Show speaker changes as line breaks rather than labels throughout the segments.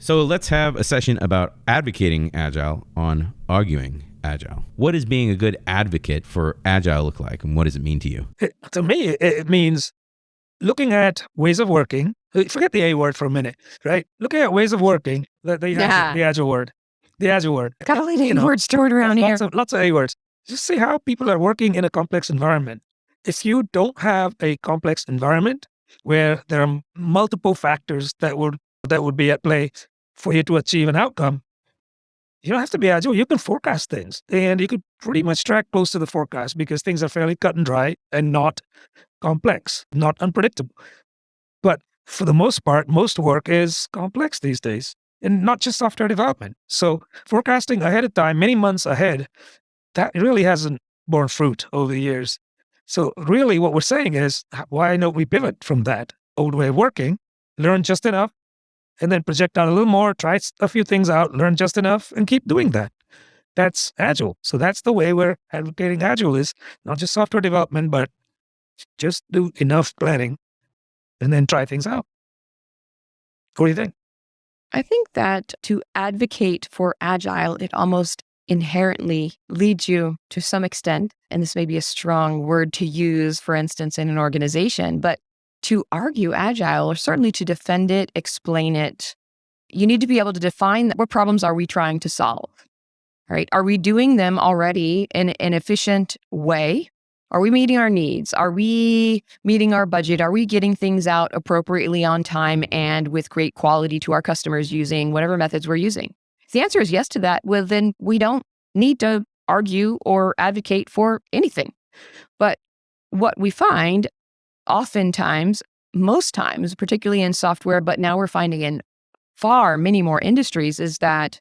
So let's have a session about advocating Agile on arguing Agile. What does being a good advocate for Agile look like, and what does it mean to you?
To me, it means looking at ways of working. Forget the A word for a minute, right? Looking at ways of working, the Agile word. The Agile word.
Got a lot of A words stored around here.
Lots of A words. Just see how people are working in a complex environment. If you don't have a complex environment where there are multiple factors that would be at play for you to achieve an outcome, you don't have to be agile. You can forecast things, and you can pretty much track close to the forecast because things are fairly cut and dry and not complex, not unpredictable. But for the most part, most work is complex these days, and not just software development. So forecasting ahead of time, many months ahead, that really hasn't borne fruit over the years. So really what we're saying is, why don't we pivot from that old way of working, learn just enough, and then project out a little more, try a few things out, learn just enough, and keep doing that. That's Agile. So that's the way we're advocating Agile, is not just software development, but just do enough planning and then try things out. What do you think?
I think that to advocate for Agile, it almost inherently leads you to some extent, and this may be a strong word to use, for instance, in an organization, but to argue Agile, or certainly to defend it, explain it, you need to be able to define what problems are we trying to solve, right? Are we doing them already in an efficient way? Are we meeting our needs? Are we meeting our budget? Are we getting things out appropriately on time and with great quality to our customers using whatever methods we're using? If the answer is yes to that, well, then we don't need to argue or advocate for anything. But what we find oftentimes, most times, particularly in software, but now we're finding in many more industries, is that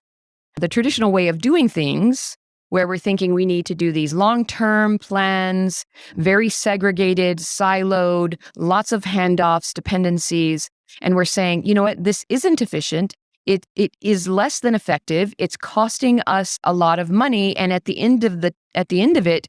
the traditional way of doing things, where we're thinking we need to do these long-term plans, very segregated, siloed, lots of handoffs, dependencies, and we're saying, you know what, this isn't efficient. It is less than effective. It's costing us a lot of money, and at the end of it,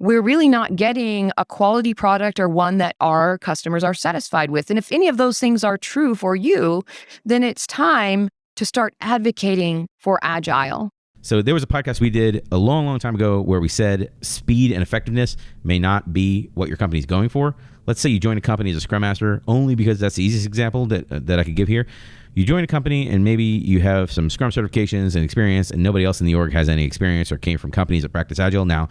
we're really not getting a quality product or one that our customers are satisfied with. And if any of those things are true for you, then it's time to start advocating for Agile.
So there was a podcast we did a long, long time ago where we said speed and effectiveness may not be what your company's going for. Let's say you join a company as a Scrum Master, only because that's the easiest example that I could give here. You join a company and maybe you have some Scrum certifications and experience, and nobody else in the org has any experience or came from companies that practice Agile. Now,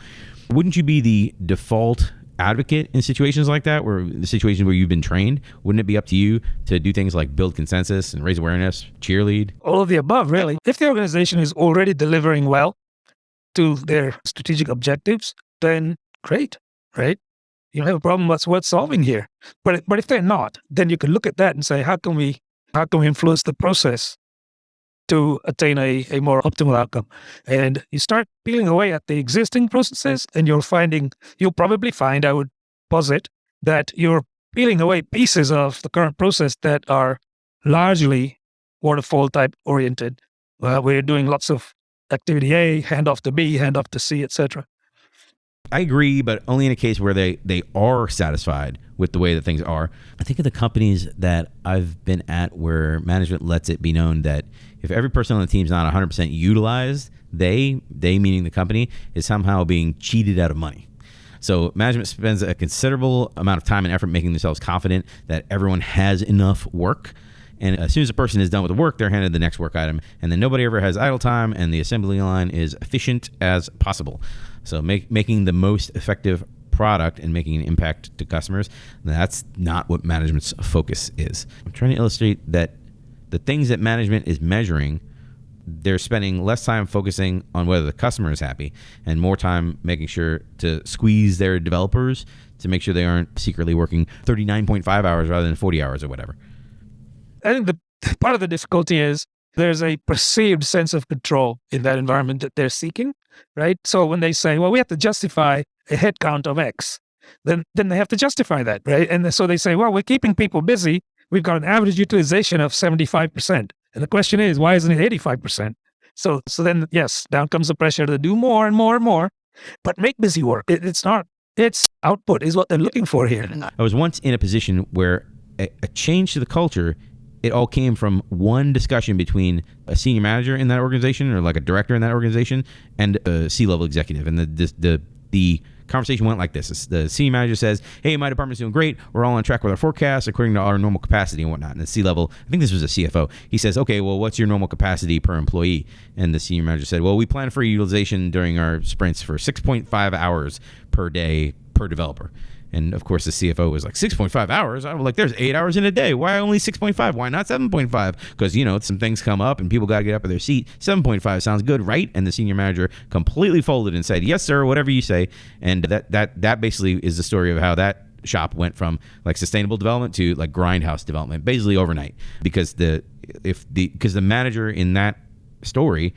wouldn't you be the default advocate in situations like that, where the situations where you've been trained? Wouldn't it be up to you to do things like build consensus and raise awareness, cheerlead?
All of the above, really. If the organization is already delivering well to their strategic objectives, then great, right? You don't have a problem that's worth solving here. But if they're not, then you can look at that and say, how can we influence the process to attain a more optimal outcome? And you start peeling away at the existing processes, and you'll probably find, I would posit, that you're peeling away pieces of the current process that are largely waterfall type oriented, where you're doing lots of activity A, hand off to B, hand off to C, etc.
I agree, but only in a case where they are satisfied with the way that things are. I think of the companies that I've been at where management lets it be known that if every person on the team is not 100% utilized, they meaning the company, is somehow being cheated out of money. So management spends a considerable amount of time and effort making themselves confident that everyone has enough work. And as soon as a person is done with the work, they're handed the next work item. And then nobody ever has idle time, and the assembly line is efficient as possible. So making the most effective product and making an impact to customers, that's not what management's focus is. I'm trying to illustrate that the things that management is measuring, they're spending less time focusing on whether the customer is happy and more time making sure to squeeze their developers to make sure they aren't secretly working 39.5 hours rather than 40 hours or whatever.
I think the part of the difficulty is there's a perceived sense of control in that environment that they're seeking, right? So when they say, well, we have to justify a head count of X, then they have to justify that, right? And so they say, well, we're keeping people busy. We've got an average utilization of 75%. And the question is, why isn't it 85%? So then, yes, down comes the pressure to do more and more and more, but make busy work. It's output is what they're looking for here.
I was once in a position where a change to the culture it all came from one discussion between a senior manager in that organization or like a director in that organization and a C-level executive. And the conversation went like this. The senior manager says, hey, my department's doing great. We're all on track with our forecast according to our normal capacity and whatnot. And the C-level, I think this was a CFO, he says, okay, well, what's your normal capacity per employee? And the senior manager said, well, we plan for utilization during our sprints for 6.5 hours per day per developer. And of course, the CFO was like, 6.5 hours? I was like, there's 8 hours in a day. Why only 6.5? Why not 7.5? Because, some things come up and people got to get up in their seat. 7.5 sounds good, right? And the senior manager completely folded and said, yes, sir, whatever you say. And that basically is the story of how that shop went from like sustainable development to like grindhouse development, basically overnight. Because the manager in that story,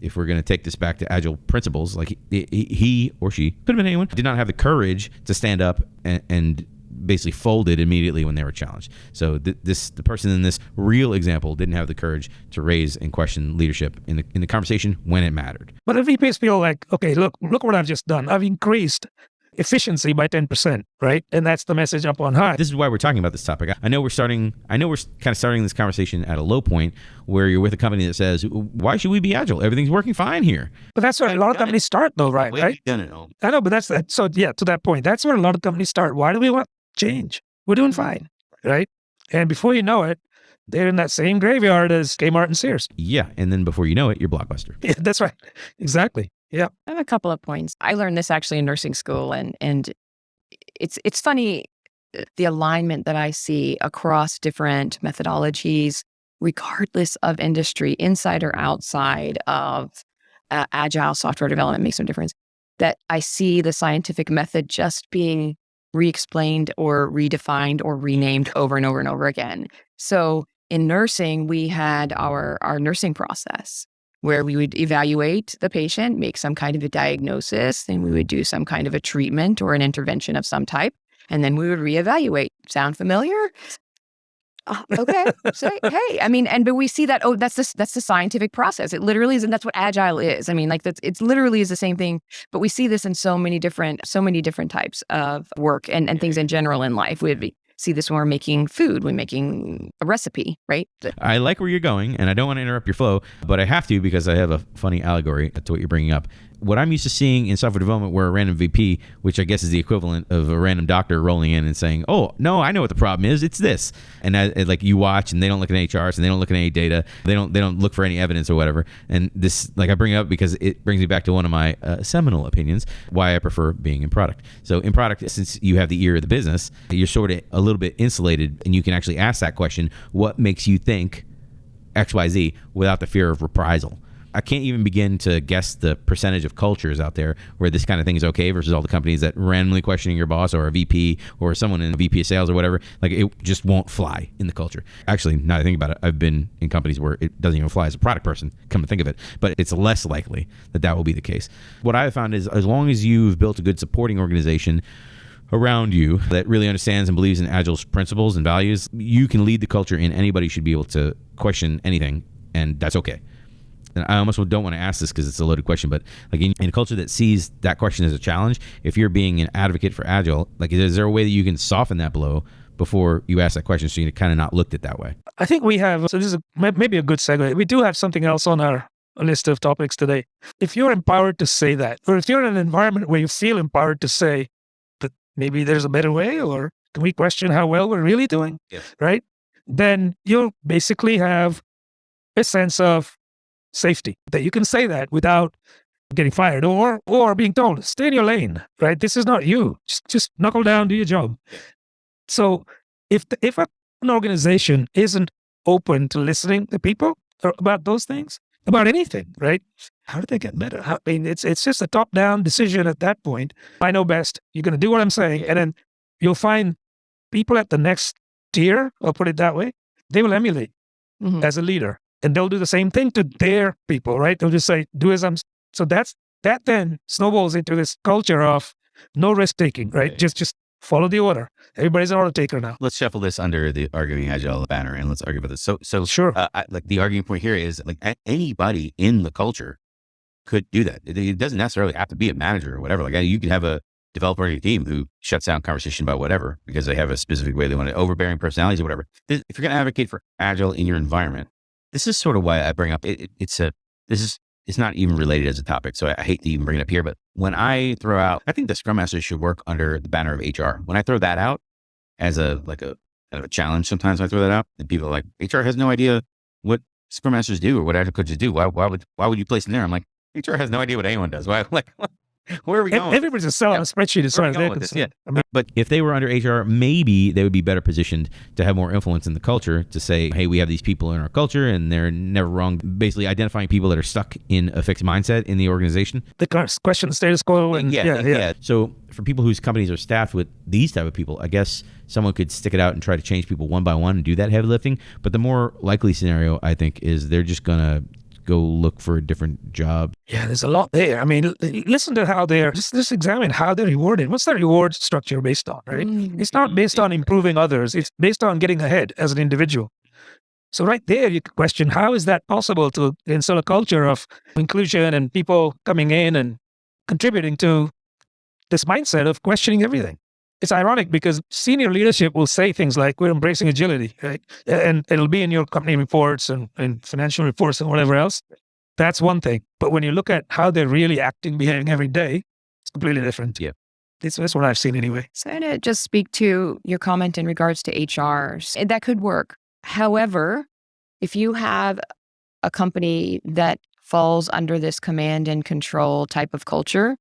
if we're going to take this back to Agile principles, like he or she, could have been anyone, did not have the courage to stand up and basically folded immediately when they were challenged. So the person in this real example didn't have the courage to raise and question leadership in the conversation when it mattered.
But if VPs feel like, okay, look what I've just done. I've increased efficiency by 10%, right? And that's the message up on high.
This is why we're talking about this topic. I know we're kind of starting this conversation at a low point where you're with a company that says, why should we be agile? Everything's working fine here.
But that's where a lot of companies start though, right?
Done it all.
I know, but that's that. So yeah, to that point, that's where a lot of companies start. Why do we want change? We're doing fine, right? And before you know it, they're in that same graveyard as Kmart and Sears.
Yeah, and then before you know it, you're Blockbuster.
Yeah, that's right. Exactly. Yeah.
I have a couple of points. I learned this actually in nursing school, and it's funny the alignment that I see across different methodologies, regardless of industry, inside or outside of agile software development makes no difference. That I see the scientific method just being re-explained or redefined or renamed over and over and over again. So in nursing, we had our nursing process, where we would evaluate the patient, make some kind of a diagnosis, then we would do some kind of a treatment or an intervention of some type, and then we would reevaluate. Sound familiar? Okay. So, hey, but we see that, that's the scientific process. It literally is, and that's what Agile is. It's literally is the same thing, but we see this in so many different types of work and things in general in life. We see this when we're making food, we're making a recipe, right?
I like where you're going, and I don't want to interrupt your flow, but I have to because I have a funny allegory to what you're bringing up. What I'm used to seeing in software development, where a random VP, which I guess is the equivalent of a random doctor rolling in and saying, oh, no, I know what the problem is. It's this. And like you watch and they don't look at any charts and they don't look at any data. They don't look for any evidence or whatever. And this, like I bring it up because it brings me back to one of my seminal opinions, why I prefer being in product. So in product, since you have the ear of the business, you're sort of a little bit insulated and you can actually ask that question, what makes you think XYZ without the fear of reprisal? I can't even begin to guess the percentage of cultures out there where this kind of thing is okay versus all the companies that randomly questioning your boss or a VP or someone in a VP of sales or whatever. Like it just won't fly in the culture. Actually, now that I think about it, I've been in companies where it doesn't even fly as a product person, come to think of it, but it's less likely that will be the case. What I've found is as long as you've built a good supporting organization around you that really understands and believes in Agile's principles and values, you can lead the culture and anybody should be able to question anything, and that's okay. And I almost don't want to ask this because it's a loaded question, but like in a culture that sees that question as a challenge, if you're being an advocate for Agile, like is there a way that you can soften that blow before you ask that question so you're kind of not looked at that way?
I think we have, so this is maybe a good segue. We do have something else on our list of topics today. If you're empowered to say that, or if you're in an environment where you feel empowered to say that maybe there's a better way, or can we question how well we're really doing, right? Then you'll basically have a sense of safety, that you can say that without getting fired or being told, stay in your lane, right? This is not you. Just knuckle down, do your job. So if an organization isn't open to listening to people about those things, about anything, right? How do they get better? It's just a top-down decision at that point. I know best. You're going to do what I'm saying. And then you'll find people at the next tier, I'll put it that way, they will emulate as a leader. And they'll do the same thing to their people, right? They'll just say, do as I'm... So that then snowballs into this culture of no risk-taking, right? Just follow the order. Everybody's an order taker now.
Let's shuffle this under the Arguing Agile banner and let's argue about this. So
sure.
Like the arguing point here is like anybody in the culture could do that. It doesn't necessarily have to be a manager or whatever. Like you could have a developer on your team who shuts down conversation about whatever because they have a specific way they want it, overbearing personalities or whatever. If you're going to advocate for Agile in your environment, this is sort of why I bring up it's not even related as a topic. So I hate to even bring it up here, but when I throw out, I think the Scrum Master should work under the banner of HR. When I throw that out as a kind of a challenge, sometimes I throw that out and people are like, HR has no idea what Scrum Masters do or what Agile coaches do. Why would you place it there? I'm like, HR has no idea what anyone does. Why? Like, where are we going?
Everybody's just selling a spreadsheet as far as they're
this?
concerned.
Yeah.
I mean,
But if they were under HR, maybe they would be better positioned to have more influence in the culture to say, hey, we have these people in our culture and they're never wrong. Basically identifying people that are stuck in a fixed mindset in the organization.
the question the status quo and yeah.
So for people whose companies are staffed with these type of people, I guess someone could stick it out and try to change people one by one and do that heavy lifting. But the more likely scenario, I think, is they're just going to go look for a different job.
Yeah, there's a lot there. I mean, listen to how they're, just examine how they're rewarded. What's the reward structure based on, right? It's not based on improving others. It's based on getting ahead as an individual. So right there, you could question, how is that possible to instill a culture of inclusion and people coming in and contributing to this mindset of questioning everything? It's ironic because senior leadership will say things like, we're embracing agility, right? And it'll be in your company reports and financial reports and whatever else. That's one thing. But when you look at how they're really acting, behaving every day, it's completely different.
Yeah.
That's what I've seen anyway.
So I'm going to just speak to your comment in regards to HRs. That could work. However, if you have a company that falls under this command and control type of culture,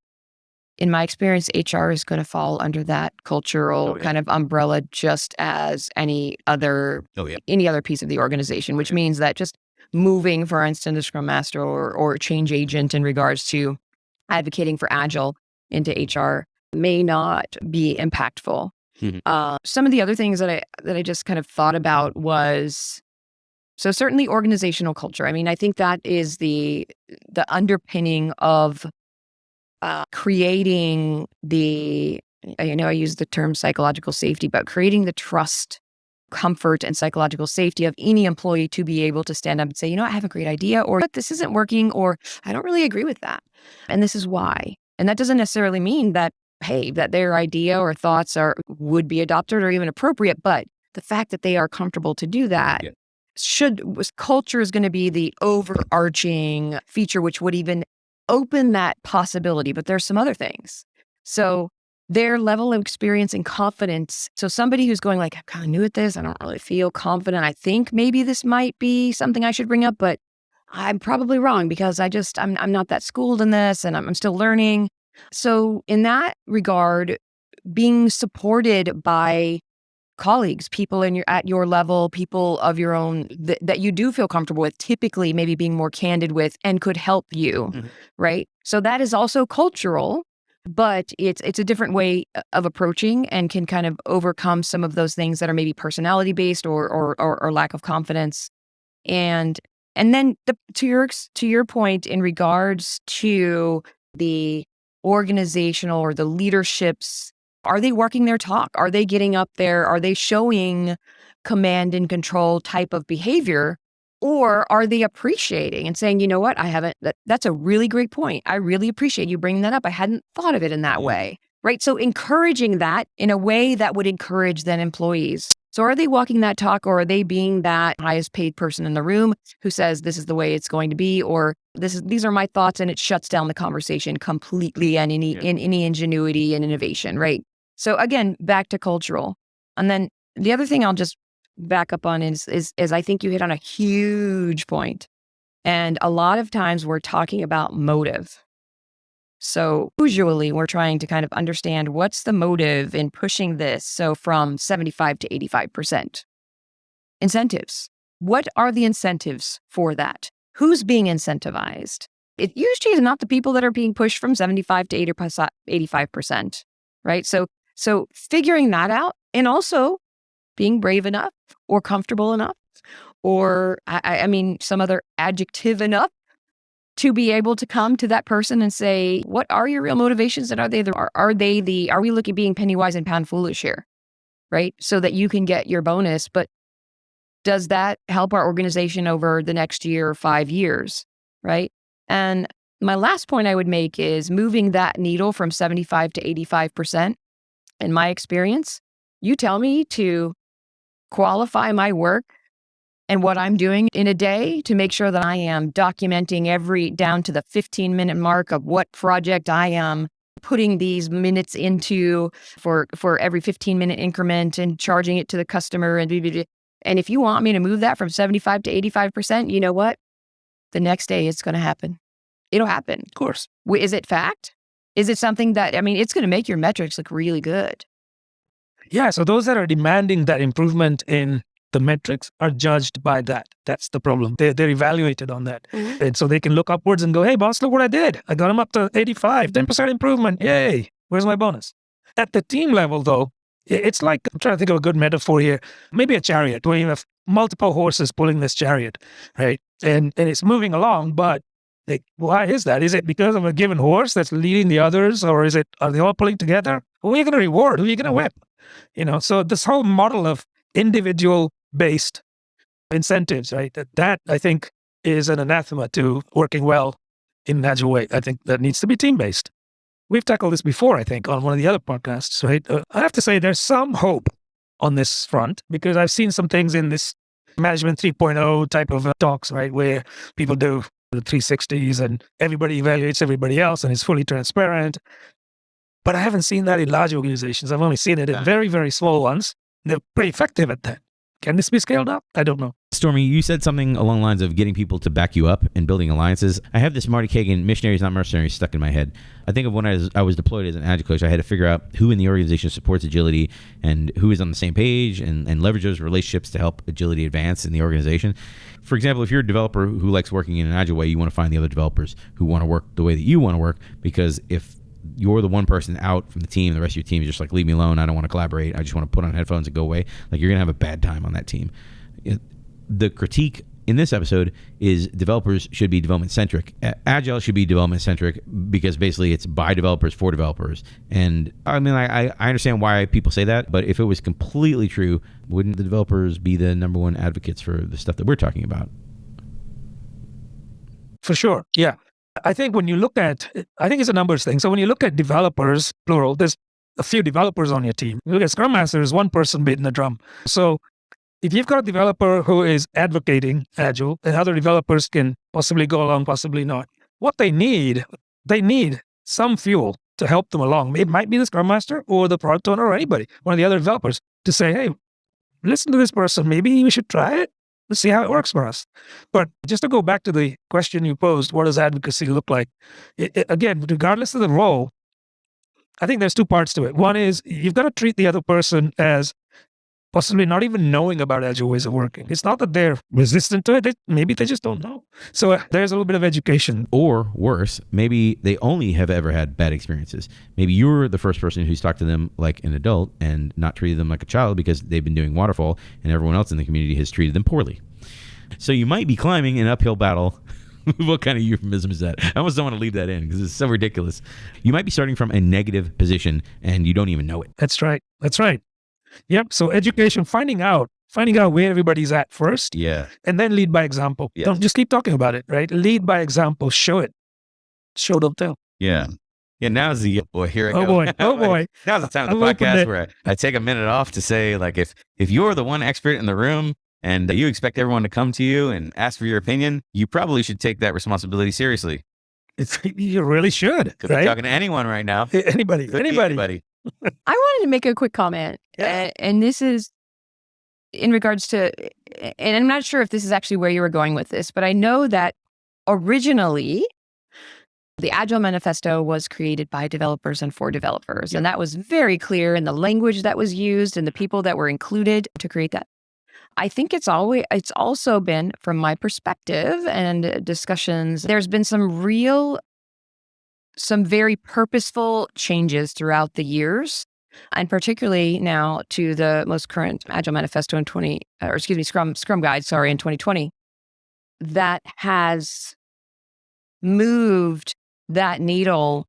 in my experience, HR is going to fall under that cultural kind of umbrella just as any other piece of the organization, which means that just moving, for instance, a Scrum Master or change agent in regards to advocating for Agile into HR may not be impactful. Some of the other things that I just kind of thought about was, so certainly organizational culture. I mean, I think that is the underpinning of creating I know I use the term psychological safety, but creating the trust, comfort, and psychological safety of any employee to be able to stand up and say, you know, I have a great idea, or this isn't working, or I don't really agree with that. And this is why. And that doesn't necessarily mean that, hey, that their idea or thoughts would be adopted or even appropriate, but the fact that they are comfortable to do that culture is going to be the overarching feature, which would even open that possibility. But there's some other things. So their level of experience and confidence. So somebody who's going like, I'm kind of new at this, I don't really feel confident. I think maybe this might be something I should bring up, but I'm probably wrong because I'm not that schooled in this and I'm still learning. So in that regard, being supported by colleagues, people at your level, people of your own that you do feel comfortable with, typically maybe being more candid with and could help you, right? So that is also cultural, but it's a different way of approaching and can kind of overcome some of those things that are maybe personality based or lack of confidence. And then to your point in regards to the organizational or the leaderships, are they working their talk? Are they getting up there? Are they showing command and control type of behavior? Or are they appreciating and saying, you know what, that's a really great point. I really appreciate you bringing that up. I hadn't thought of it in that way, right? So encouraging that in a way that would encourage then employees. So are they walking that talk, or are they being that highest paid person in the room who says, this is the way it's going to be, or these are my thoughts, and it shuts down the conversation completely and any ingenuity and innovation, right? So again, back to cultural. And then the other thing I'll just back up on is I think you hit on a huge point. And a lot of times we're talking about motive. So usually we're trying to kind of understand what's the motive in pushing this. So from 75 to 85%. Incentives. What are the incentives for that? Who's being incentivized? It usually is not the people that are being pushed from 75 to 85%, right? So figuring that out, and also being brave enough or comfortable enough, or I mean, some other adjective enough to be able to come to that person and say, what are your real motivations? And are we looking being penny wise and pound foolish here, right? So that you can get your bonus. But does that help our organization over the next year or 5 years, right? And My last point I would make is moving that needle from 75 to 85%. In my experience, you tell me to qualify my work and what I'm doing in a day to make sure that I am documenting every down to the 15-minute mark of what project I am putting these minutes into for every 15-minute increment and charging it to the customer and and if you want me to move that from 75 to 85%, you know what? The next day it's going to happen. It'll happen.
Of course.
Is it fact? Is it something that, it's going to make your metrics look really good?
Yeah. So those that are demanding that improvement in the metrics are judged by that. That's the problem. They're evaluated on that.
Mm-hmm.
And so they can look upwards and go, hey, boss, look what I did. I got them up to 85, 10% improvement. Yay. Where's my bonus? At the team level, though, it's like, I'm trying to think of a good metaphor here. Maybe a chariot where you have multiple horses pulling this chariot, right? And it's moving along, but why is that? Is it because of a given horse that's leading the others, or are they all pulling together? Who are you going to reward? Who are you going to whip? So this whole model of individual-based incentives, right? That I think is an anathema to working well in an agile way. I think that needs to be team-based. We've tackled this before, I think, on one of the other podcasts, right? I have to say there's some hope on this front because I've seen some things in this management 3.0 type of talks, right? Where people do the 360s and everybody evaluates everybody else and it's fully transparent. But I haven't seen that in large organizations. I've only seen it in very, very small ones. They're pretty effective at that. Can this be scaled up? I don't know.
Stormy, you said something along the lines of getting people to back you up and building alliances. I have this Marty Kagan, missionaries, not mercenaries, stuck in my head. I think of when I was deployed as an Agile coach, I had to figure out who in the organization supports agility and who is on the same page and leverage those relationships to help agility advance in the organization. For example, if you're a developer who likes working in an Agile way, you want to find the other developers who want to work the way that you want to work, because if you're the one person out from the team, the rest of your team is just like, leave me alone, I don't want to collaborate, I just want to put on headphones and go away, like you're going to have a bad time on that team. The critique in this episode is developers should be development-centric. Agile should be development-centric because basically it's by developers for developers. And I understand why people say that, but if it was completely true, wouldn't the developers be the number one advocates for the stuff that we're talking about?
For sure, yeah. I think it's a numbers thing. So when you look at developers, plural, there's a few developers on your team. You look at Scrum Master, there's one person beating the drum. So if you've got a developer who is advocating Agile, and other developers can possibly go along, possibly not. What they need some fuel to help them along. It might be the Scrum Master or the product owner or anybody, one of the other developers, to say, hey, listen to this person. Maybe we should try it. Let's see how it works for us. But just to go back to the question you posed, what does advocacy look like? Again, regardless of the role, I think there's two parts to it. One is you've got to treat the other person as possibly not even knowing about Agile ways of working. It's not that they're resistant to it. Maybe they just don't know. So there's a little bit of education.
Or worse, maybe they only have ever had bad experiences. Maybe you're the first person who's talked to them like an adult and not treated them like a child because they've been doing waterfall and everyone else in the community has treated them poorly. So you might be climbing an uphill battle. What kind of euphemism is that? I almost don't want to leave that in because it's so ridiculous. You might be starting from a negative position and you don't even know it.
That's right. Yep. So education, finding out where everybody's at first.
Yeah.
And then lead by example.
Yeah.
Don't just keep talking about it, right? Lead by example. Show it. Show, don't tell.
Yeah. Yeah. Now's the here I go.
Oh boy.
Now's the time of the podcast where I take a minute off to say, like, if you're the one expert in the room and you expect everyone to come to you and ask for your opinion, you probably should take that responsibility seriously.
You really should.
Could
right?
be talking to anyone right now.
Anybody.
I wanted to make a quick comment, and this is in regards to, and I'm not sure if this is actually where you were going with this, but I know that originally the Agile Manifesto was created by developers and for developers, and that was very clear in the language that was used and the people that were included to create that. I think it's also been, from my perspective and discussions, there's been some very purposeful changes throughout the years, and particularly now to the most current Agile Manifesto in Scrum Guide, in 2020, that has moved that needle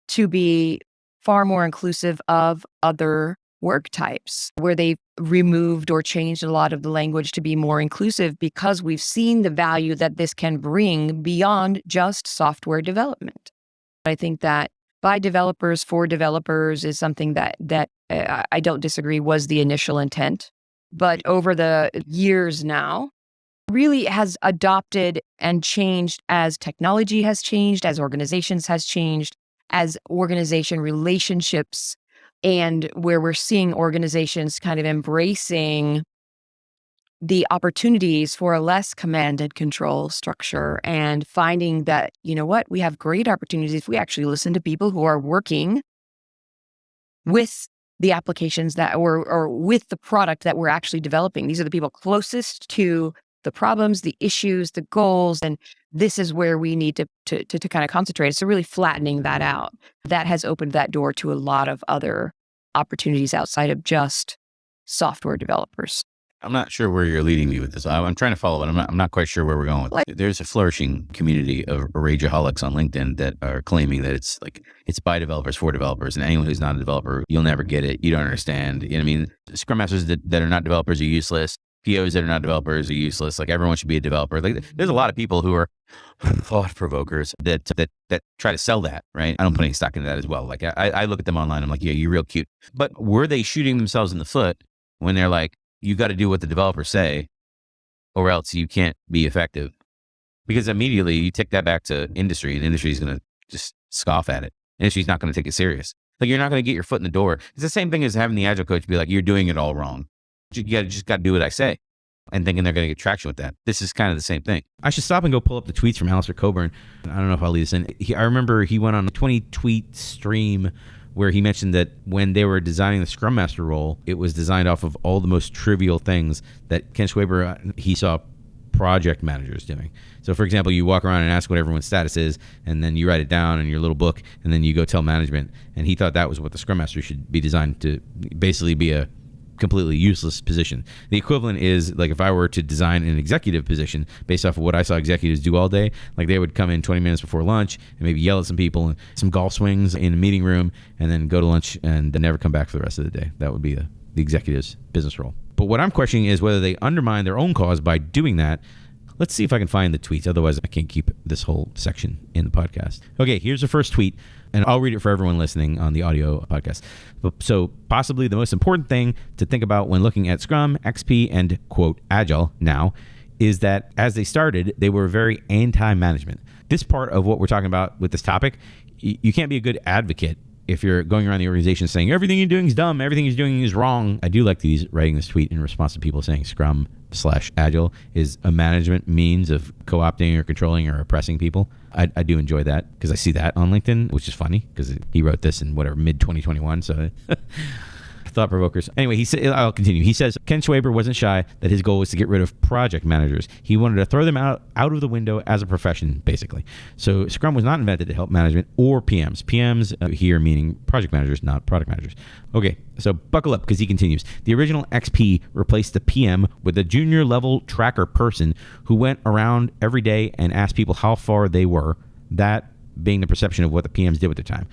to be far more inclusive of other work types, where they've removed or changed a lot of the language to be more inclusive because we've seen the value that this can bring beyond just software development. I think that by developers for developers is something that I don't disagree was the initial intent, but over the years now really has adopted and changed as technology has changed, as organizations has changed, as organization relationships, and where we're seeing organizations kind of embracing the opportunities for a less command and control structure and finding that, you know what, we have great opportunities if we actually listen to people who are working with the applications that or with the product that we're actually developing. These are the people closest to the problems, the issues, the goals, and this is where we need to kind of concentrate. So really flattening that out. That has opened that door to a lot of other opportunities outside of just software developers.
I'm not sure where you're leading me with this. I'm trying to follow, but I'm not quite sure where we're going with it. There's a flourishing community of rageaholics on LinkedIn that are claiming that it's by developers for developers, and anyone who's not a developer, you'll never get it. You don't understand. You know what I mean? Scrum Masters that are not developers are useless. POs that are not developers are useless. Like, everyone should be a developer. Like, there's a lot of people who are thought provokers that try to sell that, right? I don't put any stock into that as well. Like, I look at them online. I'm like, yeah, you're real cute. But were they shooting themselves in the foot when they're like, you got to do what the developers say or else you can't be effective? Because immediately you take that back to industry, and industry is going to just scoff at it. Industry's not going to take it serious. Like, you're not going to get your foot in the door. It's the same thing as having the Agile coach be like, you're doing it all wrong. You just got to do what I say, and thinking they're going to get traction with that. This is kind of the same thing.
I should stop and go pull up the tweets from Alistair Coburn. I don't know if I'll leave this in. I remember he went on a 20-tweet stream where he mentioned that when they were designing the Scrum Master role, it was designed off of all the most trivial things that Ken Schwaber, he saw project managers doing. So, for example, you walk around and ask what everyone's status is, and then you write it down in your little book, and then you go tell management. And he thought that was what the Scrum Master should be designed to basically be a completely useless position. The equivalent is like if I were to design an executive position based off of what I saw executives do all day, like they would come in 20 minutes before lunch and maybe yell at some people and some golf swings in a meeting room and then go to lunch and never come back for the rest of the day. That would be the executive's business role. But what I'm questioning is whether they undermine their own cause by doing that. Let's see if I can find the tweets. Otherwise, I can't keep this whole section in the podcast. Okay, here's the first tweet, and I'll read it for everyone listening on the audio podcast. So possibly the most important thing to think about when looking at Scrum, XP, and, quote, Agile now is that as they started, they were very anti-management. This part of what we're talking about with this topic, you can't be a good advocate if you're going around the organization saying everything you're doing is dumb, everything you're doing is wrong. I do like writing this tweet in response to people saying Scrum/Agile is a management means of co-opting or controlling or oppressing people. I do enjoy that because I see that on LinkedIn, which is funny because he wrote this in mid 2021. So thought provokers. Anyway, he said, I'll continue. He says Ken Schwaber wasn't shy that his goal was to get rid of project managers. He wanted to throw them out of the window as a profession, basically. So Scrum was not invented to help management or PMs. PMs here meaning project managers, not product managers. Okay, so buckle up because he continues. The original XP replaced the PM with a junior level tracker person who went around every day and asked people how far they were, that being the perception of what the PMs did with their time.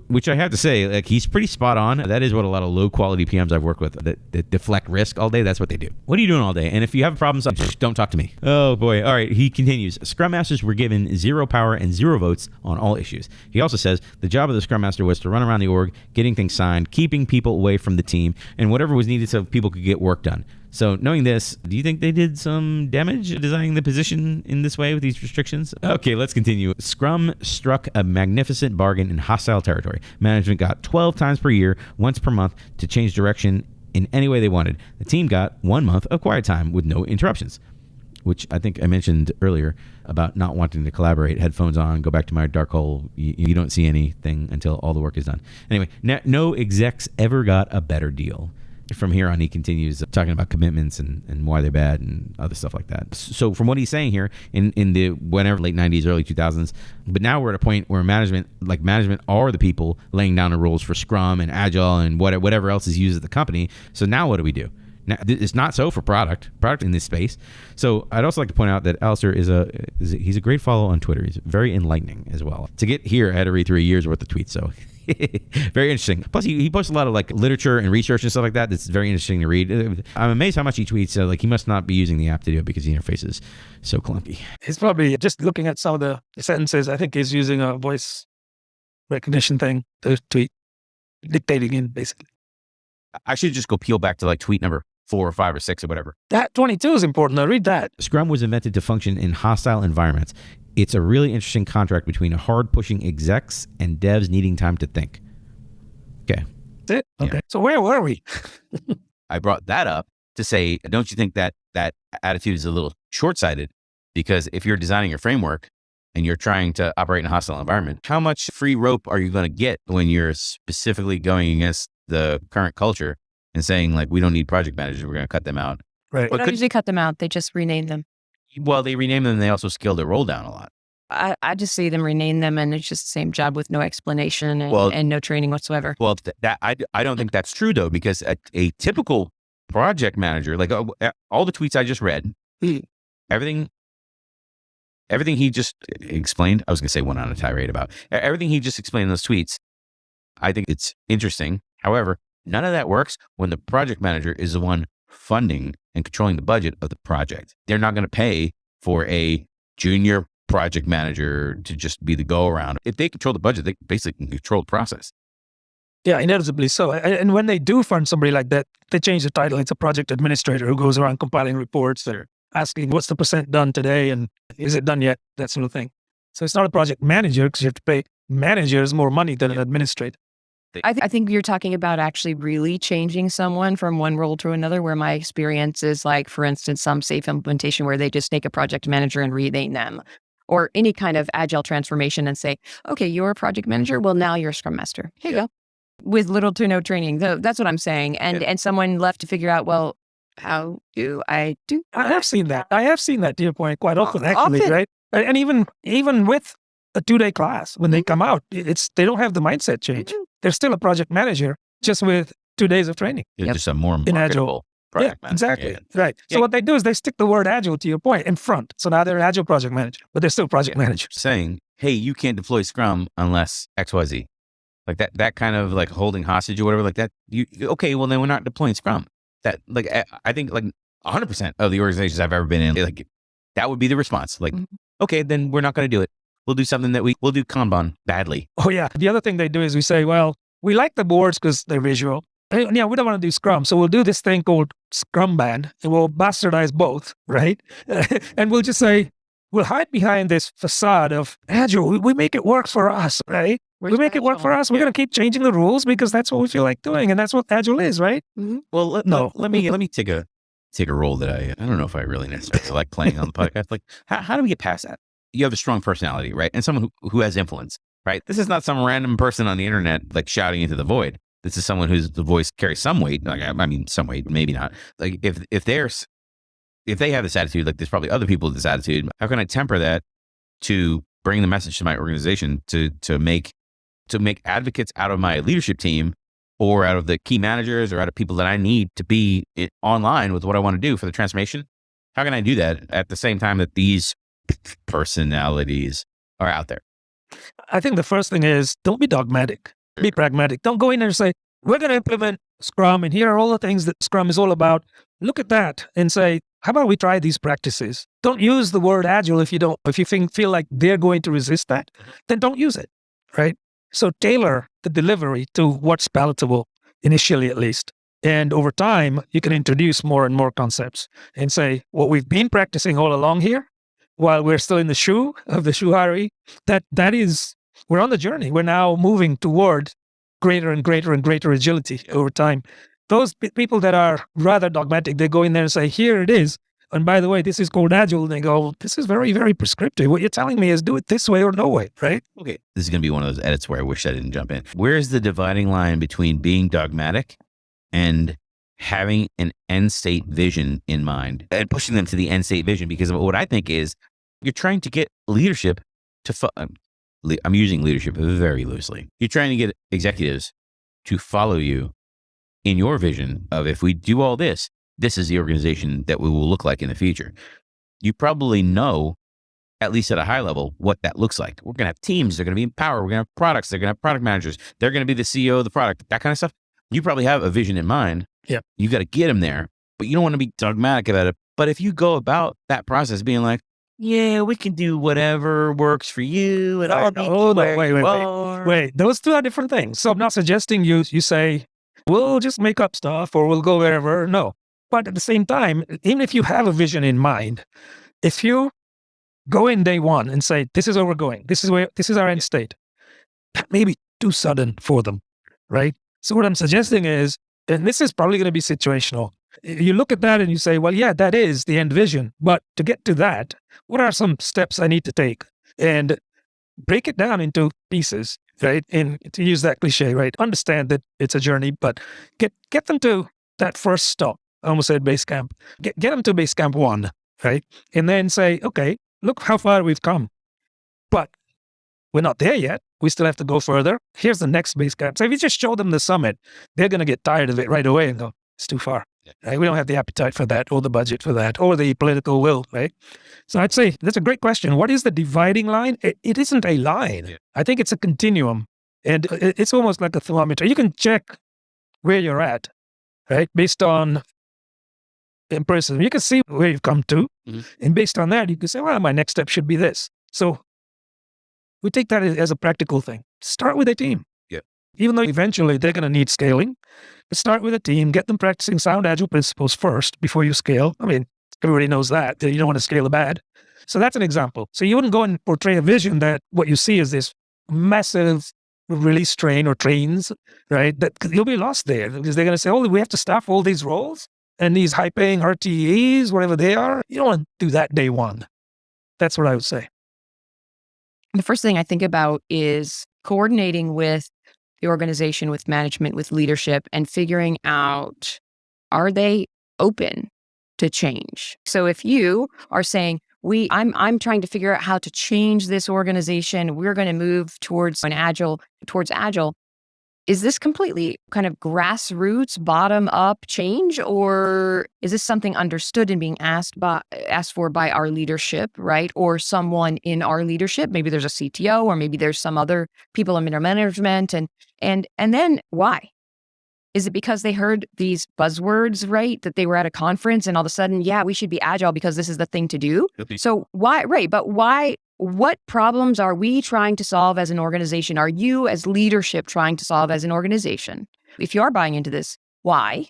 Which I have to say, like, he's pretty spot on. That is what a lot of low quality PMs I've worked with that deflect risk all day. That's what they do. What are you doing all day? And if you have problems, don't talk to me. Oh boy. All right. He continues. Scrum Masters were given 0 power and 0 votes on all issues. He also says the job of the Scrum Master was to run around the org, getting things signed, keeping people away from the team, and whatever was needed so people could get work done. So knowing this, do you think they did some damage designing the position in this way with these restrictions? Okay, let's continue. Scrum struck a magnificent bargain in hostile territory. Management got 12 times per year, once per month, to change direction in any way they wanted. The team got 1 month of quiet time with no interruptions, which I think I mentioned earlier about not wanting to collaborate, headphones on, go back to my dark hole. You don't see anything until all the work is done. Anyway, no execs ever got a better deal. From here on, he continues talking about commitments and why they're bad and other stuff like that. So from what he's saying here in the late 90s, early 2000s, but now we're at a point where management are the people laying down the rules for Scrum and Agile and whatever else is used at the company. So now what do we do? Now, it's not so for product in this space. So I'd also like to point out that Alistair he's a great follow on Twitter. He's very enlightening as well. To get here, I had to read through a year's worth of tweets. So Very interesting. Plus, he posts a lot of like literature and research and stuff like that. That's very interesting to read. I'm amazed how much he tweets. Like he must not be using the app to do it because the interface is so clunky.
He's probably just looking at some of the sentences. I think he's using a voice recognition thing to tweet, dictating in basically.
I should just go peel back to like tweet number 4 or 5 or 6 or whatever.
That 22 is important. Now read that.
Scrum was invented to function in hostile environments. It's a really interesting contract between hard-pushing execs and devs needing time to think. Okay.
That's it? Okay.
Yeah.
So where were we?
I brought that up to say, don't you think that that attitude is a little short-sighted? Because if you're designing your framework and you're trying to operate in a hostile environment, how much free rope are you going to get when you're specifically going against the current culture and saying, like, we don't need project managers, we're going to cut them out?
Right.
They don't usually cut them out. They just rename them.
Well, they rename them and they also scale their role down a lot.
I just see them rename them, and it's just the same job with no explanation and no training whatsoever.
Well, I don't think that's true, though, because a typical project manager, like all the tweets I just read, everything he just explained, I was going to say went on a tirade about everything he just explained in those tweets. I think it's interesting. However, none of that works when the project manager is the one funding and controlling the budget of the project. They're not going to pay for a junior project manager to just be the go around. If they control the budget, they basically can control the process.
Yeah, inevitably so. And when they do fund somebody like that, they change the title. It's a project administrator who goes around compiling reports that are asking what's the % done today and is it done yet? That sort of thing. So it's not a project manager because you have to pay managers more money than an administrator.
I think you're talking about actually really changing someone from one role to another, where my experience is like, for instance, some safe implementation where they just take a project manager and rename them, or any kind of agile transformation and say, okay, you're a project manager. Well, now you're a scrum master. Here you go. With little to no training. That's what I'm saying. And someone left to figure out, well, how do I do that?
I have seen that. To your point, quite often, actually, right? And even with a 2-day class, when they come out, they don't have the mindset change. They're still a project manager, just with 2 days of training.
It's just a more
In Agile.
marketable project
Yeah,
manager.
exactly.
Yeah.
Right. So what they do is they stick the word Agile, to your point, in front. So now they're an Agile project manager, but they're still project managers.
Saying, hey, you can't deploy Scrum unless XYZ. Like that kind of like holding hostage or whatever like that. Okay, well then we're not deploying Scrum. That like, I think like 100% of the organizations I've ever been in, like that would be the response. Like, okay, then we're not going to do it. We'll do something we'll do Kanban badly.
Oh yeah. The other thing they do is we say, well, we like the boards because they're visual. Yeah, we don't want to do Scrum. So we'll do this thing called Scrum Band and we'll bastardize both, right? And we'll just say, we'll hide behind this facade of Agile. We make it work for us, right? We make it work for us. We're going to keep changing the rules because that's what we feel like doing. And that's what Agile is, right?
Well, let me take a role that I don't know if I really necessarily like playing on the podcast. Like, how do we get past that? You have a strong personality, right? And someone who has influence, right? This is not some random person on the internet like shouting into the void. This is someone whose the voice carries some weight. Like, I mean, some weight, maybe not. Like if they have this attitude, like there's probably other people with this attitude. How can I temper that to bring the message to my organization to make advocates out of my leadership team or out of the key managers or out of people that I need to be online with what I want to do for the transformation? How can I do that at the same time that these personalities are out there?
I think the first thing is don't be dogmatic. Be pragmatic. Don't go in there and say, we're going to implement Scrum and here are all the things that Scrum is all about. Look at that and say, how about we try these practices? Don't use the word Agile if you feel like they're going to resist that, then don't use it, right? So tailor the delivery to what's palatable, initially at least. And over time, you can introduce more and more concepts and say, what we've been practicing all along here, while we're still in the shoe of the shoe hierarchy, that is, we're on the journey. We're now moving toward greater and greater and greater agility over time. Those people that are rather dogmatic, they go in there and say, here it is. And by the way, this is called Agile. And they go, this is very, very prescriptive. What you're telling me is do it this way or no way, right?
Okay. This is going to be one of those edits where I wish I didn't jump in. Where is the dividing line between being dogmatic and having an end state vision in mind and pushing them to the end state vision? Because what I think is you're trying to get leadership to, I'm using leadership very loosely. You're trying to get executives to follow you in your vision of, if we do all this, this is the organization that we will look like in the future. You probably know at least at a high level, what that looks like. We're going to have teams. They're going to be in power. We're going to have products. They're going to have product managers. They're going to be the CEO of the product, that kind of stuff. You probably have a vision in mind.
Yeah.
You got to get them there, but you don't want to be dogmatic about it. But if you go about that process being like, yeah, we can do whatever works for you. And
wait. Those two are different things. So I'm not suggesting you say, we'll just make up stuff or we'll go wherever. No. But at the same time, even if you have a vision in mind, if you go in day one and say, this is where we're going, this is our end state, that may be too sudden for them, right? So what I'm suggesting is, and this is probably going to be situational, you look at that and you say, well, yeah, that is the end vision. But to get to that, what are some steps I need to take? And break it down into pieces, right? And to use that cliche, right? Understand that it's a journey, but get them to that first stop. I almost said base camp. Get them to base camp 1, right? And then say, okay, look how far we've come. But we're not there yet. We still have to go further. Here's the next base camp. So if you just show them the summit, they're going to get tired of it right away and go, it's too far. Right? We don't have the appetite for that or the budget for that or the political will, right? So I'd say that's a great question. What is the dividing line? It isn't a line. Yeah. I think it's a continuum. And it's almost like a thermometer. You can check where you're at, right? Based on empiricism. You can see where you've come to. Mm-hmm. And based on that, you can say, well, my next step should be this. So we take that as a practical thing. Start with a team.
Yeah.
Even though eventually they're going to need scaling, but start with a team, get them practicing sound agile principles first before you scale. I mean, everybody knows that. You don't want to scale bad. So that's an example. So you wouldn't go and portray a vision that what you see is this massive release train or trains, right? That you'll be lost there because they're going to say, oh, we have to staff all these roles and these high-paying RTEs, whatever they are. You don't want to do that day one. That's what I would say.
The first thing I think about is coordinating with the organization, with management, with leadership, and figuring out, are they open to change? So if you are saying, I'm trying to figure out how to change this organization, we're going to move towards agile. Is this completely kind of grassroots, bottom up change, or is this something understood and being asked for by our leadership, right? Or someone in our leadership? Maybe there's a CTO, or maybe there's some other people in middle management, and then why? Is it because they heard these buzzwords, right? That they were at a conference and all of a sudden, yeah, we should be agile because this is the thing to do. So why, right? But why? What problems are we trying to solve as an organization? Are you as leadership trying to solve as an organization? If you are buying into this, why?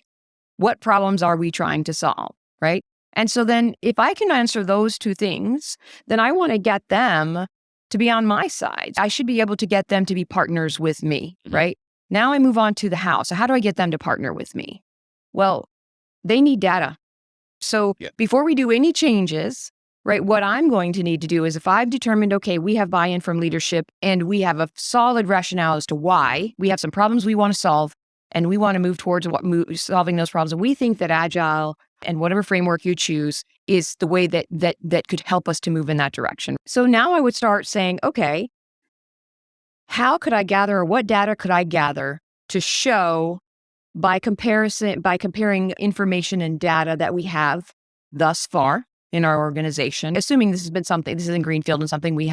What problems are we trying to solve, right? And so then if I can answer those two things, then I want to get them to be on my side. I should be able to get them to be partners with me, right? Now I move on to the how. So how do I get them to partner with me? Well, they need data. So before we do any changes, right, what I'm going to need to do is if I've determined, okay, we have buy-in from leadership and we have a solid rationale as to why, we have some problems we want to solve and we want to move towards solving those problems. And we think that Agile and whatever framework you choose is the way that could help us to move in that direction. So now I would start saying, okay, how could I gather, or what data could I gather to show by comparing information and data that we have thus far in our organization, assuming this is in greenfield and something we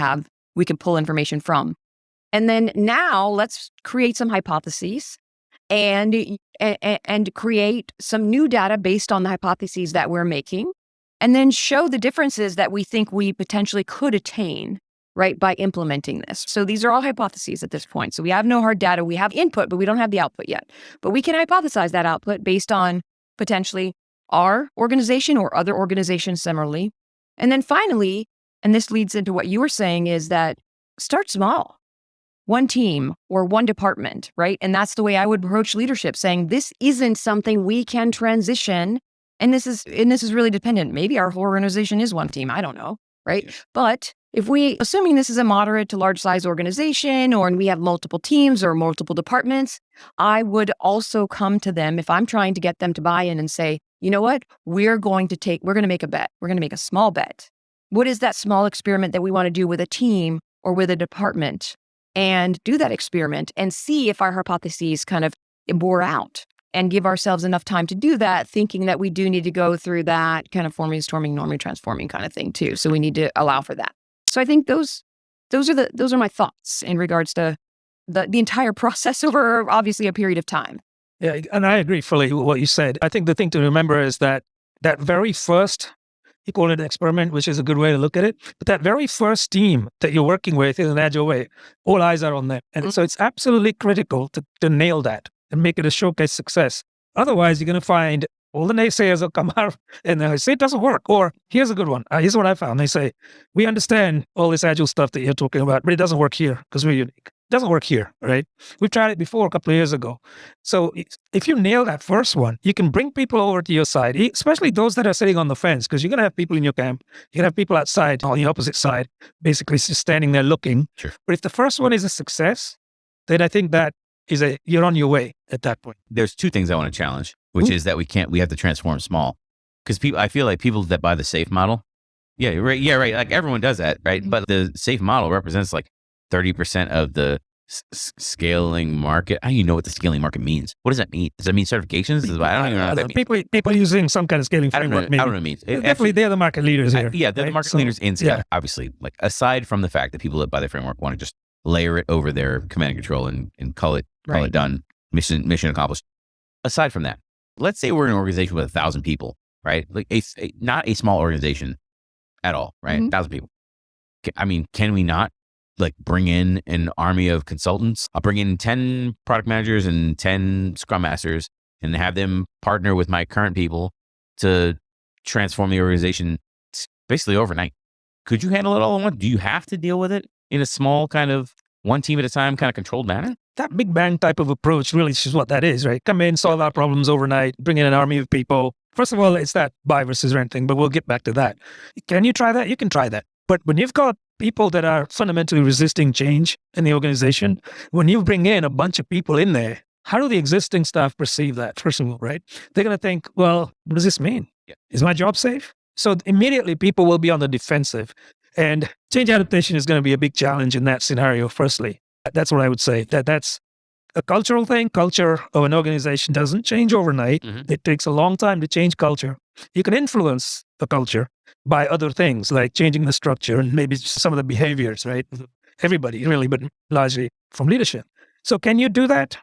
can pull information from. And then now let's create some hypotheses and create some new data based on the hypotheses that we're making, and then show the differences that we think we potentially could attain, right, by implementing this. So these are all hypotheses at this point. So we have no hard data. We have input, but we don't have the output yet. But we can hypothesize that output based on potentially our organization or other organizations similarly. And then finally, and this leads into what you were saying, is that start small. One team or one department, right? And that's the way I would approach leadership, saying this isn't something we can transition. And this is really dependent. Maybe our whole organization is one team. I don't know, right? Yeah. But assuming this is a moderate to large size organization, and we have multiple teams or multiple departments, I would also come to them if I'm trying to get them to buy in and say, you know what, we're going to make a bet. We're going to make a small bet. What is that small experiment that we want to do with a team or with a department? And do that experiment and see if our hypotheses kind of bore out, and give ourselves enough time to do that, thinking that we do need to go through that kind of forming, storming, norming, transforming kind of thing too. So we need to allow for that. So I think those are my thoughts in regards to the entire process over obviously a period of time.
Yeah, and I agree fully with what you said. I think the thing to remember is that very first, you call it an experiment, which is a good way to look at it, but that very first team that you're working with in an agile way, all eyes are on them. And so it's absolutely critical to nail that and make it a showcase success. Otherwise, you're going to find all the naysayers will come out and they'll say it doesn't work. Or here's a good one. Here's what I found. They say, we understand all this agile stuff that you're talking about, but it doesn't work here because we're unique. It doesn't work here, right? We've tried it before a couple of years ago. So if you nail that first one, you can bring people over to your side, especially those that are sitting on the fence, because you're going to have people in your camp. You're going to have people outside on the opposite side, basically just standing there looking.
Sure.
But if the first one is a success, then I think that you're on your way at that point.
There's two things I want to challenge, which is that we have to transform small. Because I feel like people that buy the safe model, yeah, right. Like everyone does that, right? But the safe model represents like 30% of the scaling market. I don't even know what the scaling market means. What does that mean? Does that mean certifications? I don't even know what that means.
People using some kind of scaling framework.
I don't know what it means.
Definitely, they're the market leaders here.
They're the market leaders in scale. Yeah. Obviously, like aside from the fact that people that buy the framework want to just layer it over their command and control and call it done, mission accomplished. Aside from that, let's say we're an organization with 1,000 people, right? Like not a small organization at all, right? 1,000 people. I mean, can we not like bring in an army of consultants? I'll bring in 10 product managers and 10 scrum masters and have them partner with my current people to transform the organization basically overnight. Could you handle it all in one? Do you have to deal with it in a small kind of one team at a time kind of controlled manner?
That big bang type of approach really is what that is, right? Come in, solve our problems overnight, bring in an army of people. First of all, it's that buy versus rent thing, but we'll get back to that. Can you try that? You can try that. But when you've got people that are fundamentally resisting change in the organization, when you bring in a bunch of people in there, how do the existing staff perceive that, first of all, right? They're going to think, well, what does this mean? Yeah. Is my job safe? So immediately people will be on the defensive. And change adaptation is going to be a big challenge in that scenario, firstly. That's what I would say. That's a cultural thing. Culture of an organization doesn't change overnight. It takes a long time to change culture. You can influence the culture by other things like changing the structure and maybe some of the behaviors, right? Everybody really, but largely from leadership. So can you do that?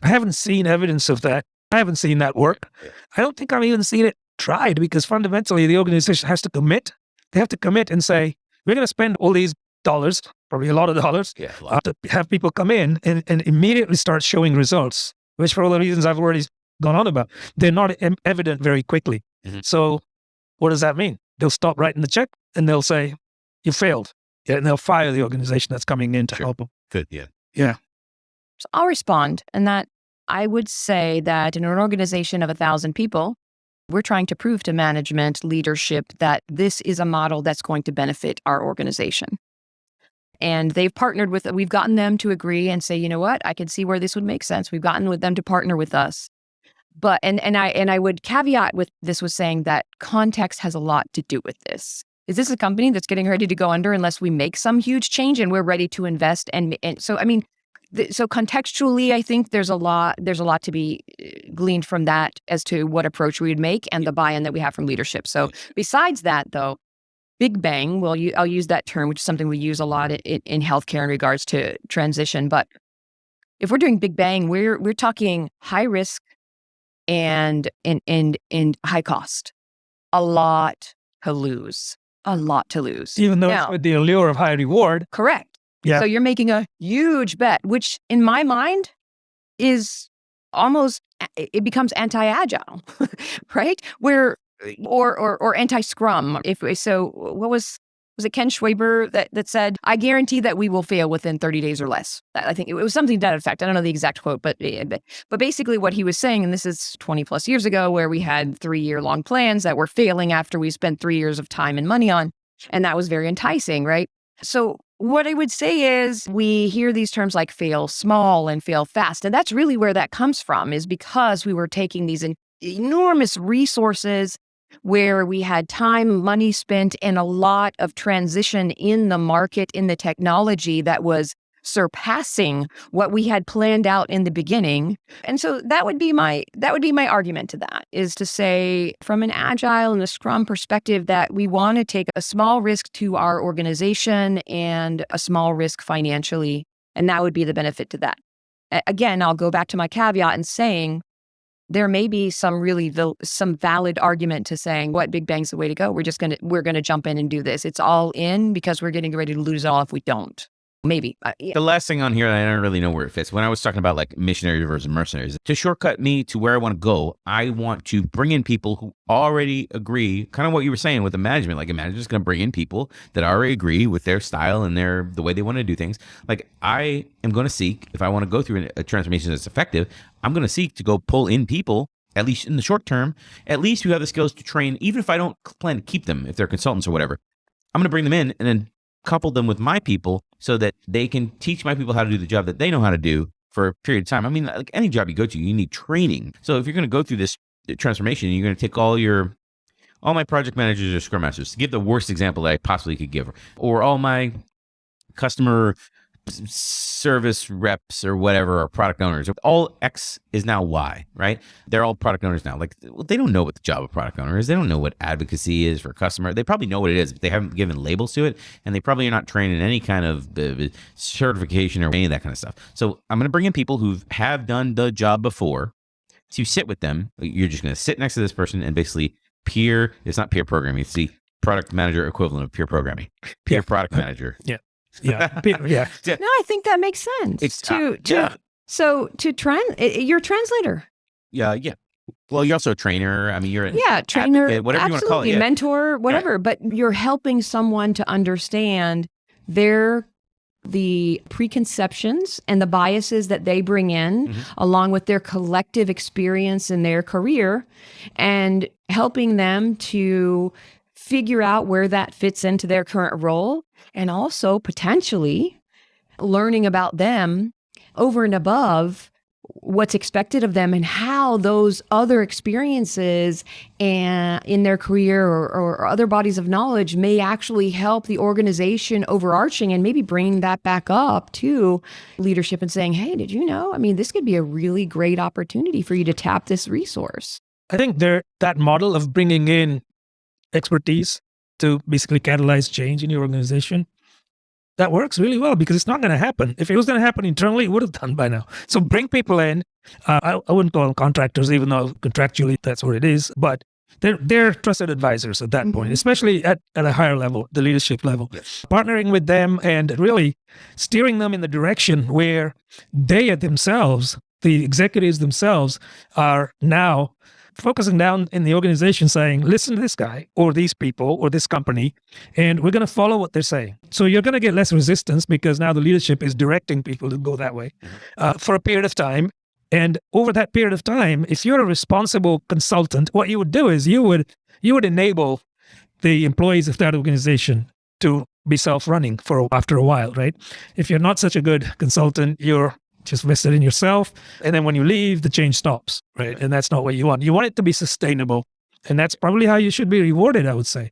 I haven't seen evidence of that. I haven't seen that work. I don't think I've even seen it tried because fundamentally the organization has to commit. They have to commit and say, we're going to spend all these dollars, probably a lot of dollars, to have people come in and immediately start showing results, which for all the reasons I've already gone on about, they're not evident very quickly. So what does that mean? They'll stop writing the check and they'll say, you failed. Yeah, and they'll fire the organization that's coming in to help them.
Good, yeah.
Yeah.
So I'll respond. And that I would say that in an organization of 1,000 people, we're trying to prove to management leadership that this is a model that's going to benefit our organization. And they've partnered with, we've gotten them to agree and say, you know what, I can see where this would make sense. We've gotten with them to partner with us. But, and I would caveat with this was saying that context has a lot to do with this. Is this a company that's getting ready to go under unless we make some huge change and we're ready to invest? And so, I mean, so contextually, I think there's a lot to be gleaned from that as to what approach we would make and the buy-in that we have from leadership. So besides that, though, Big Bang, well, I'll use that term, which is something we use a lot in healthcare in regards to transition. But if we're doing Big Bang, we're talking high risk and high cost. A lot to lose.
Even though it's with the allure of high reward.
Correct.
Yeah.
So you're making a huge bet, which in my mind is almost, it becomes anti-agile, right? Or anti-scrum. What was it Ken Schwaber that said, I guarantee that we will fail within 30 days or less. I think it was something to that effect. I don't know the exact quote, but basically what he was saying, and this is 20 plus years ago, where we had 3-year-long plans that were failing after we spent 3 years of time and money on, and that was very enticing, right? So what I would say is we hear these terms like fail small and fail fast. And that's really where that comes from, is because we were taking these enormous resources where we had time, money spent, and a lot of transition in the market, in the technology that was surpassing what we had planned out in the beginning. And so that would be my argument to that, is to say from an Agile and a Scrum perspective that we want to take a small risk to our organization and a small risk financially, and that would be the benefit to that. Again, I'll go back to my caveat and saying there may be some valid argument to saying, what, Big Bang's the way to go. We're gonna jump in and do this. It's all in because we're getting ready to lose it all if we don't. Maybe.
The last thing on here, I don't really know where it fits. When I was talking about like missionaries versus mercenaries, to shortcut me to where I want to go, I want to bring in people who already agree, kind of what you were saying with the management. Like a manager's going to bring in people that already agree with their style and the way they want to do things. Like I am going to seek, if I want to go through a transformation that's effective, I'm going to seek to go pull in people, at least in the short term, at least who have the skills to train, even if I don't plan to keep them, if they're consultants or whatever. I'm going to bring them in and then couple them with my people so that they can teach my people how to do the job that they know how to do for a period of time. I mean, like any job you go to, you need training. So if you're going to go through this transformation, you're going to take all my project managers or scrum masters, to give the worst example that I possibly could give, or all my customer service reps or whatever, or product owners. All X is now Y, right? They're all product owners now. Like, well, they don't know what the job of product owner is. They don't know what advocacy is for a customer. They probably know what it is, but they haven't given labels to it, and they probably are not trained in any kind of certification or any of that kind of stuff. So I'm going to bring in people who have done the job before to sit with them. You're just going to sit next to this person and basically it's not peer programming. It's the product manager equivalent of peer programming. Peer product manager.
Yeah. Yeah. Yeah.
No, I think that makes sense. So you're a translator.
Yeah. Well, you're also a trainer. I mean, you're
trainer,
advocate, whatever you want to call it. Yeah.
Mentor, whatever. Right. But you're helping someone to understand the preconceptions and the biases that they bring in, along with their collective experience in their career, and helping them to figure out where that fits into their current role, and also potentially learning about them over and above what's expected of them, and how those other experiences and in their career or other bodies of knowledge may actually help the organization overarching, and maybe bringing that back up to leadership and saying, hey, did you know? I mean, this could be a really great opportunity for you to tap this resource.
I think that model of bringing in expertise to basically catalyze change in your organization, that works really well, because it's not going to happen. If it was going to happen internally, it would have done by now. So bring people in. I wouldn't call them contractors, even though contractually that's what it is. But they're trusted advisors at that point, especially at a higher level, the leadership level. Yes. Partnering with them and really steering them in the direction where they themselves, the executives themselves, are now focusing down in the organization saying, listen to this guy or these people or this company, and we're going to follow what they're saying. So you're going to get less resistance, because now the leadership is directing people to go that way for a period of time. And over that period of time, if you're a responsible consultant, what you would do is you would enable the employees of that organization to be self-running after a while, right? If you're not such a good consultant, you're just vested in yourself. And then when you leave, the change stops, right? And that's not what you want. You want it to be sustainable. And that's probably how you should be rewarded, I would say.